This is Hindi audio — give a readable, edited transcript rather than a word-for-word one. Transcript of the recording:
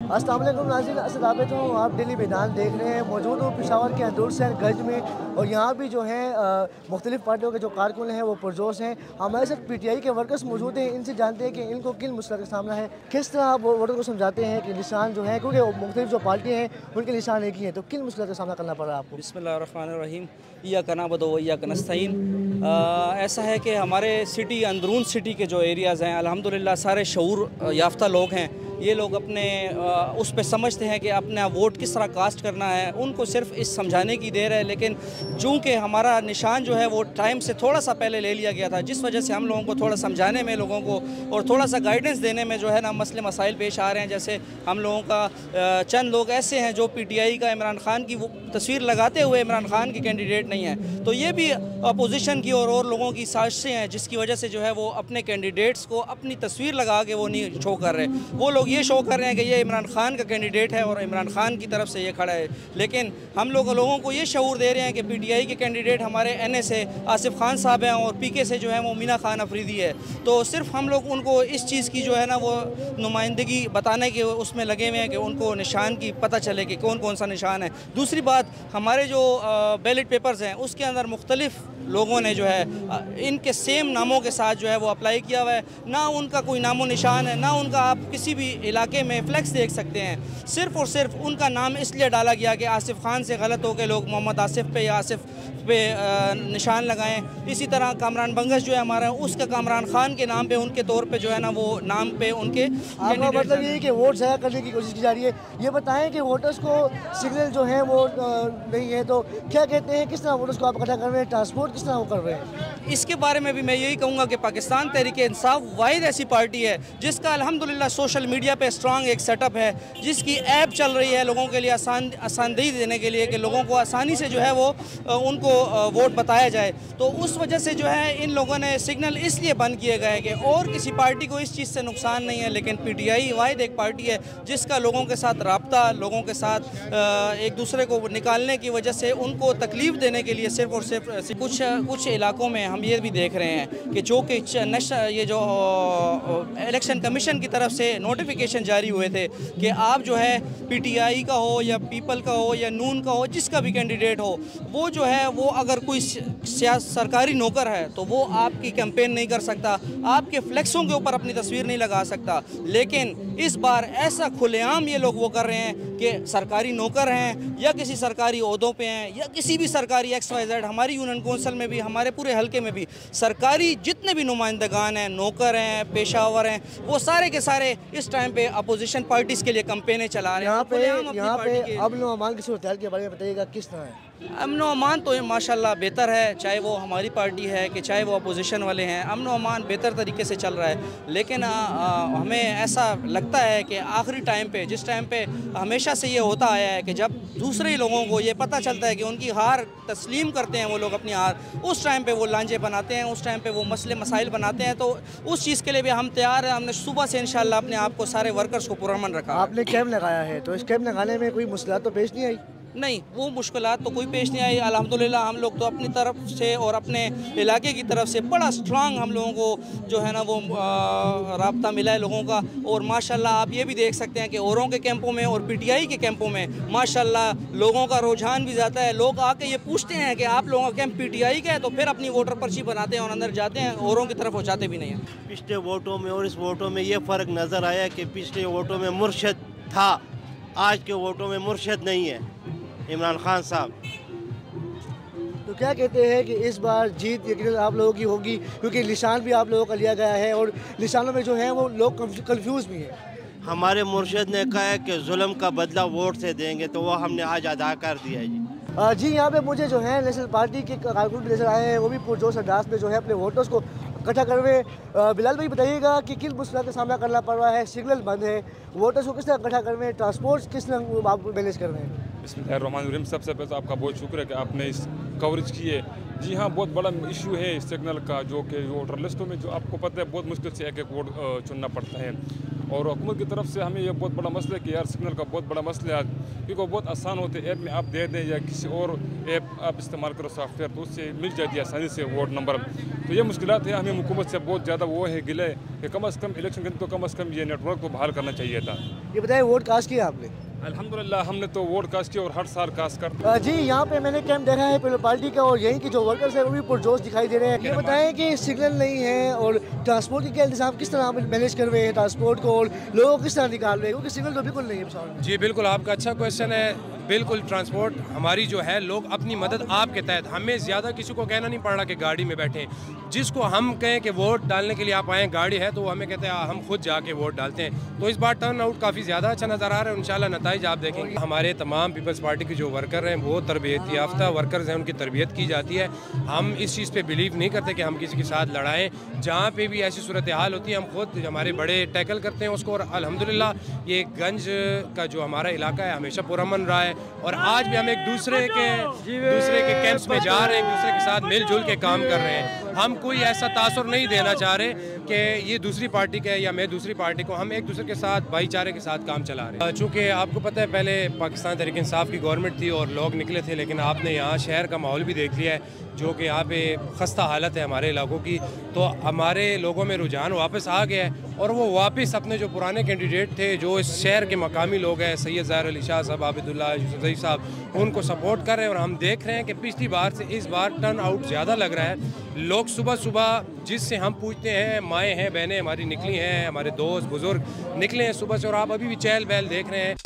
अस्सलाम वालेकुम नाज़रीन, असद आबिद हूँ। आप दिल्ली मैदान देख रहे हैं। मौजूद हूँ पेशावर के अंदर से गंज में, और यहाँ भी जो है मुख्तलिफ़ पार्टियों के जो कारकुन हैं वो पुरजोश हैं। हमारे साथ PTI के वर्कर्स मौजूद हैं। इनसे जानते हैं कि इनको किन मसला का सामना है, किस तरह आप वोटर को समझाते हैं कि निशान जो है, क्योंकि मुख्तलिफ़ जो पार्टियाँ हैं उनके निशान एक ही हैं, तो किन मसला का सामना करना पड़ रहा है आपको? बिस्मिल्लाहिर्रहमानिर्रहीम। इय्याका नअबुदु व इय्याका नस्तईन। ऐसा है कि हमारे सिटी अंदरून सिटी के जो एरियाज़ हैं अल्हम्दुलिल्लाह सारे शऊर याफ्ता लोग हैं। ये लोग अपने उस पे समझते हैं कि अपना वोट किस तरह कास्ट करना है। उनको सिर्फ इस समझाने की देर है, लेकिन चूँकि हमारा निशान जो है वो टाइम से थोड़ा सा पहले ले लिया गया था, जिस वजह से हम लोगों को थोड़ा समझाने में, लोगों को और थोड़ा सा गाइडेंस देने में जो है ना मसले मसाइल पेश आ रहे हैं। जैसे हम लोगों का चंद लोग ऐसे हैं जो PTI का इमरान खान की वो तस्वीर लगाते हुए इमरान खान की कैंडिडेट नहीं है, तो ये भी अपोजिशन की और लोगों की साजिशें हैं, जिसकी वजह से जो है वो अपने कैंडिडेट्स को अपनी तस्वीर लगा के वो नहीं शो कर रहे। वो लोग ये शो कर रहे हैं कि ये इमरान खान का कैंडिडेट है और इमरान खान की तरफ से ये खड़ा है, लेकिन हम लोगों को ये शऊर दे रहे हैं कि PTI के कैंडिडेट हमारे NA से आसिफ खान साहब हैं और PK से जो है वो मीना खान अफरीदी है। तो सिर्फ हम लोग उनको इस चीज़ की जो है ना वो नुमाइंदगी बताने के उसमें लगे हुए हैं कि उनको निशान की पता चले कि कौन कौन सा निशान है। दूसरी बात, हमारे जो बैलेट पेपर्स हैं उसके अंदर मुख्तलिफ लोगों ने जो है इनके सेम नामों के साथ जो है वो अप्लाई किया हुआ है। ना उनका कोई नामो निशान है, ना उनका आप किसी भी इलाके में फ्लैक्स देख सकते हैं। सिर्फ और सिर्फ उनका नाम इसलिए डाला गया कि आसिफ खान से गलत हो के लोग मोहम्मद आसिफ पे या आसिफ पे निशान लगाएं। इसी तरह कामरान बंगश जो है हमारा, उसका कामरान खान के नाम पे उनके तौर पे जो है ना वो नाम पे उनके आपका मतलब ये है कि वोट ज़ाया करने की कोशिश की जा रही है। ये बताएं कि वोटर्स को सिग्नल जो है वो नहीं है, तो क्या कहते हैं, किस तरह वोटर्स को आप इकट्ठा कर रहे हैं, ट्रांसपोर्ट किस तरह वो कर रहे हैं? इसके बारे में भी मैं यही कहूँगा कि पाकिस्तान तहरीक इंसाफ वाहिद ऐसी पार्टी है जिसका अल्हम्दुलिल्लाह सोशल मीडिया पे स्ट्रांग एक सेटअप है, जिसकी ऐप चल रही है लोगों के लिए आसानदही देने के लिए कि लोगों को आसानी से जो है वो उनको वोट बताया जाए। तो उस वजह से जो है इन लोगों ने सिग्नल इसलिए बंद किए गए कि और किसी पार्टी को इस चीज़ से नुकसान नहीं है, लेकिन PTI वाहिद एक पार्टी है जिसका लोगों के साथ रब्ता, लोगों के साथ एक दूसरे को निकालने की वजह से उनको तकलीफ़ देने के लिए सिर्फ और सिर्फ कुछ इलाकों में हम ये भी देख रहे हैं कि जो कि ये जो इलेक्शन कमीशन की तरफ से नोटिफिकेशन जारी हुए थे कि आप जो है PTI का हो या पीपल का हो या नून का हो, जिसका भी कैंडिडेट हो, वो जो है वो अगर कोई सरकारी नौकर है तो वो आपकी कैंपेन नहीं कर सकता, आपके फ्लेक्सों के ऊपर अपनी तस्वीर नहीं लगा सकता। लेकिन इस बार ऐसा खुलेआम ये लोग वो कर रहे हैं कि सरकारी नौकर हैं या किसी सरकारी ओहदों पे हैं या किसी भी सरकारी XYZ, हमारी यूनियन कौंसिल में भी, हमारे पूरे हल्के में भी सरकारी जितने भी नुमाइंदगान हैं, नौकर हैं, पेशावर हैं, वो सारे के सारे इस टाइम पे अपोजिशन पार्टीज़ के लिए कैंपेनें चला रहे हैं। यहाँ पे अमन व अमान की सूरत हाल के बारे में बताइएगा, किस तरह है? अमन व अमान तो माशाल्लाह बेहतर है, चाहे वो हमारी पार्टी है कि चाहे वो अपोजिशन वाले हैं। अमन व अमान बेहतर तरीके से चल रहा है, लेकिन हमें ऐसा लगता है कि आखिरी टाइम पे, जिस टाइम पे हमेशा से ये होता आया है कि जब दूसरे लोगों को ये पता चलता है कि उनकी हार तस्लीम करते हैं वो लोग अपनी हार, उस टाइम पे वो लांझे बनाते हैं, उस टाइम पे वो मसले मसाइल बनाते हैं। तो उस चीज़ के लिए भी हम तैयार हैं। हमने सुबह से इंशाल्लाह अपने आप को सारे वर्कर्स को पुरअमन रखा। आपने कैंप लगाया है, तो इस कैंप लगाने में कोई मुश्किलात तो पेश नहीं आई? नहीं, वो मुश्किलात तो कोई पेश नहीं आई। अल्हम्दुलिल्लाह हम लोग तो अपनी तरफ से और अपने इलाके की तरफ से बड़ा स्ट्रांग हम लोगों को जो है ना वो राब्ता मिला है लोगों का। और माशाल्लाह आप ये भी देख सकते हैं कि औरों के कैंपों में और PTI के कैंपों में माशाल्लाह लोगों का रुझान भी ज़्यादा है। लोग आके ये पूछते हैं कि आप लोगों का कैंप PTI का है, तो फिर अपनी वोटर पर्ची बनाते हैं और अंदर जाते हैं, औरों की तरफ वो जाते भी नहीं हैं। पिछले वोटों में और इस वोटों में ये फ़र्क नज़र आया कि पिछले वोटों में मुर्शद था, आज के वोटों में मुर्शद नहीं है इमरान खान साहब। तो क्या कहते हैं कि इस बार जीत यकीनन आप लोगों की होगी, क्योंकि निशान भी आप लोगों का लिया गया है और निशानों में जो है वो लोग कंफ्यूज भी हैं। हमारे मुर्शद ने कहा है कि जुल्म का बदला वोट से देंगे, तो वो हमने आज अदा कर दिया जी। जी, यहाँ पे मुझे जो है नेशनल पार्टी के कारकुन भी नजर आए हैं, वो भी पुरजोश अंदाज में जो है अपने वोटर्स को इकट्ठा कर रहे हैं। बिलाल भाई बताइएगा कि किन मुश्किल का सामना करना पड़ रहा है? सिग्नल बंद है, वोटर्स को किस तरह इकट्ठा कर रहे हैं, ट्रांसपोर्ट किस तरह आप मैनेज कर रहे हैं? बिस्मिल्लाहिर्रहमानिर्रहीम। सबसे पहले तो आपका बहुत शुक्र है कि आपने इस कवरेज की है जी हाँ, बहुत बड़ा इशू है सिग्नल का, जो कि वोटर लिस्टों में जो आपको पता है बहुत मुश्किल से एक एक वोट चुनना पड़ता है। और हुकूमत की तरफ से हमें ये बहुत बड़ा मसला है कि यार सिग्नल का बहुत बड़ा मसला है, क्योंकि बहुत आसान होते ऐप में आप दे दें या किसी और ऐप आप इस्तेमाल करो सॉफ्टवेयर, तो उससे मिल जाती है आसानी से वोट नंबर। तो ये मुश्किलात है, हमें हुकूमत से बहुत ज़्यादा वो है गिले कि कम अज़ कम इलेक्शन के दिन तो कम अज़ कम ये नेटवर्क को बहाल करना चाहिए था। ये बताइए, वोट कास्ट किया आपने? अल्हम्दुलिल्लाह हमने तो वोट कास्ट किया और हर साल कास्ट करते हैं। जी, यहाँ पे मैंने कैंप देखा है पीपल पार्टी का, और यहीं के जो वर्कर्स हैं वो भी पुरजोश दिखाई दे रहे हैं। ये बताएं कि सिग्नल नहीं है और ट्रांसपोर्ट के क्या इंतजाम किस तरह मैनेज कर रहे हैं ट्रांसपोर्ट को, और लोगों को किस तरह निकाल रहे हैं, क्योंकि सिग्नल तो बिल्कुल नहीं है पेशावर में। जी बिल्कुल, आपका अच्छा क्वेश्चन है। बिल्कुल ट्रांसपोर्ट हमारी जो है, लोग अपनी मदद आपके तहत, हमें ज़्यादा किसी को कहना नहीं पड़ रहा कि गाड़ी में बैठें। जिसको हम कहें कि वोट डालने के लिए आप आएँ, गाड़ी है, तो वो हमें कहते हैं हम खुद जाके वोट डालते हैं। तो इस बार टर्न आउट काफ़ी ज़्यादा अच्छा नज़र आ रहा है। इंशाल्लाह नताइज आप देखेंगे। हमारे तमाम पीपल्स पार्टी के जो वर्कर हैं वो तरबियत याफ्ता वर्कर्स हैं, उनकी तरबियत की जाती है। हम इस चीज़ पे बिलीव नहीं करते कि हम किसी के साथ लड़ाएं। जहाँ पे भी ऐसी सूरत हाल होती है हम खुद, हमारे बड़े टैकल करते हैं उसको। और अल्हम्दुलिल्लाह ये गंज का जो हमारा इलाका है हमेशा पुरअमन रहा है, और आज भी हम एक दूसरे के कैंप्स में जा रहे हैं, एक दूसरे के साथ मिलजुल के काम कर रहे हैं। हम कोई ऐसा तासुर नहीं देना चाह रहे कि ये दूसरी पार्टी का है या मैं दूसरी पार्टी को, हम एक दूसरे के साथ भाईचारे के साथ काम चला रहे हैं। चूँकि आपको पता है पहले पाकिस्तान तहरीक इंसाफ की गवर्नमेंट थी और लोग निकले थे, लेकिन आपने यहाँ शहर का माहौल भी देख लिया है, जो कि यहाँ पे खस्ता हालत है हमारे इलाकों की। तो हमारे लोगों में रुझान वापस आ गया है, और वो वापस अपने जो पुराने कैंडिडेट थे, जो इस शहर के मकामी लोग हैं, सैयद ज़ाहिर अली शाह साहब, आबिदुल्लाह यूसुफ़ज़ई साहब, उनको सपोर्ट कर रहे हैं। और हम देख रहे हैं कि पिछली बार से इस बार टर्न आउट ज़्यादा लग रहा है। लोग सुबह सुबह जिससे हम पूछते हैं, माएँ हैं, बहनें हमारी निकली हैं, हमारे दोस्त बुज़ुर्ग निकले हैं सुबह से, और आप अभी भी चहल पहल देख रहे हैं।